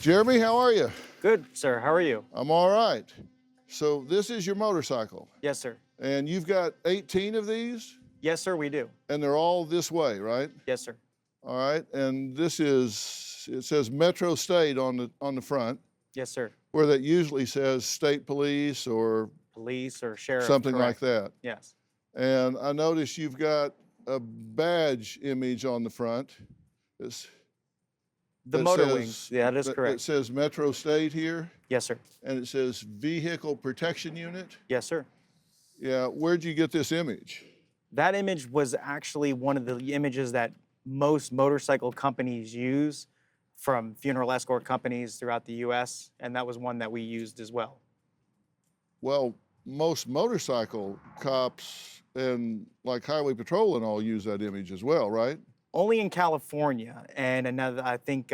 Jeremy, how are you? Good, sir. How are you? I'm all right. So this is your motorcycle, Yes, sir. and you've got 18 of these, Yes, sir, we do. and they're all this way, right? Yes, sir. All right, and this is, it says Metro State on the front, Yes, sir. where that usually says state police or Police or sheriff. something like correct. that. Yes. And I notice you've got a badge image on the front. It's, The that motor says- wings. Yeah, that is It correct. says Metro State here, Yes, sir. and it says Vehicle Protection Unit. Yes, sir. Yeah, where'd you get this image? That image was actually one of the images that most motorcycle companies use from funeral escort companies throughout the U.S., and that was one that we used as well. Well, most motorcycle cops and like highway patrol and all use that image as well, right? Only in California and another, I think,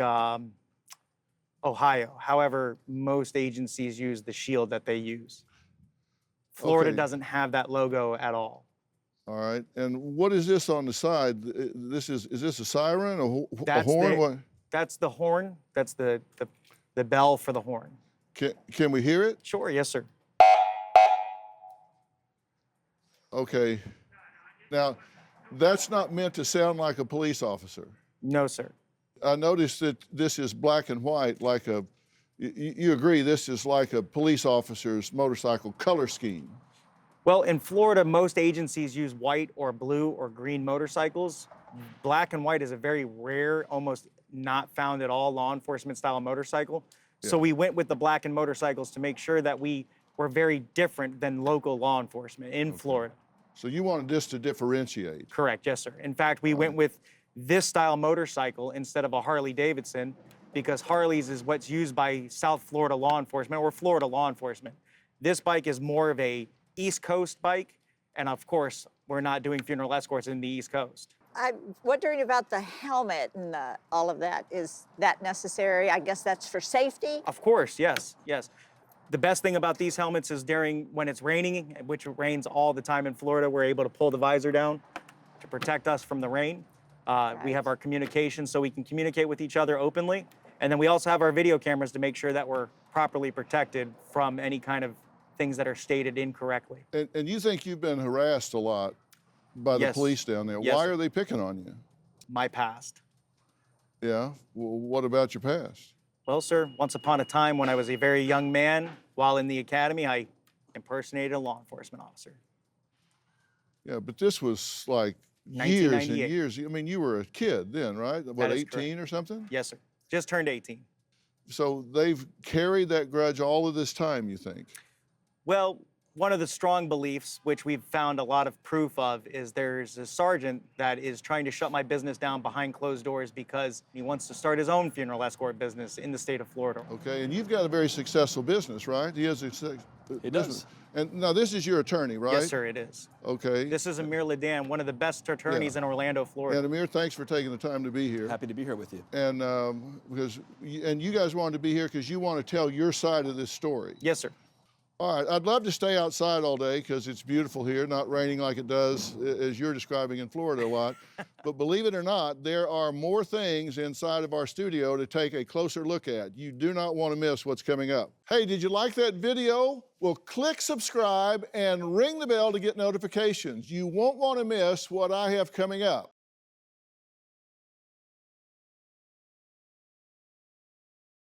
Ohio. However, most agencies use the shield that they use. Florida Okay. doesn't have that logo at all. All right. And what is this on the side? Is this a siren, a That's horn? the- What? That's the horn. That's the bell for the horn. Can we hear it? Sure, yes, sir. Okay. Now, that's not meant to sound like a police officer. No, sir. I noticed that this is black and white, like you agree this is like a police officer's motorcycle color scheme. Well, in Florida, most agencies use white or blue or green motorcycles. Black and white is a very rare, almost not found at all law enforcement style motorcycle. So Yeah. we went with the black and motorcycles to make sure that we were very different than local law enforcement in Florida. So you wanted this to differentiate. Correct, yes, sir. In fact, we went with this style motorcycle instead of a Harley Davidson because Harleys is what's used by South Florida law enforcement or Florida law enforcement. This bike is more of a East Coast bike, and of course, we're not doing funeral escorts in the East Coast. I'm wondering about the helmet and all of that. Is that necessary? I guess that's for safety. Of course, yes, yes. The best thing about these helmets is when it's raining, which it rains all the time in Florida, we're able to pull the visor down to protect us from the rain. We have our communication so we can communicate with each other openly. And then we also have our video cameras to make sure that we're properly protected from any kind of things that are stated incorrectly. And you think you've been harassed a lot by the Yes. police down there. Yes, Why sir. are they picking on you? My past. Yeah. Well, what about your past? Well, sir, once upon a time when I was a very young man, while in the academy, I impersonated a law enforcement officer. Yeah, but this was like years and 1998. years. I mean, you were a kid then, right? What, That is 18 or something? Yes, sir. Just turned 18. So they've carried that grudge all of this time, you think? Well, one of the strong beliefs, which we've found a lot of proof of, is there's a sergeant that is trying to shut my business down behind closed doors because he wants to start his own funeral escort business in the state of Florida. Okay, and you've got a very successful business, right? He has a He business. does. And now this is your attorney, right? Yes, sir, it is. Okay. This is Amir Ladan, one of the best attorneys in Orlando, Florida. And Amir, thanks for taking the time to be here. Happy to be here with you. And because you guys wanted to be here because you want to tell your side of this story. Yes, sir. All right, I'd love to stay outside all day because it's beautiful here, not raining like it does, as you're describing in Florida a lot. But believe it or not, there are more things inside of our studio to take a closer look at. You do not want to miss what's coming up. Hey, did you like that video? Well, click subscribe and ring the bell to get notifications. You won't want to miss what I have coming up.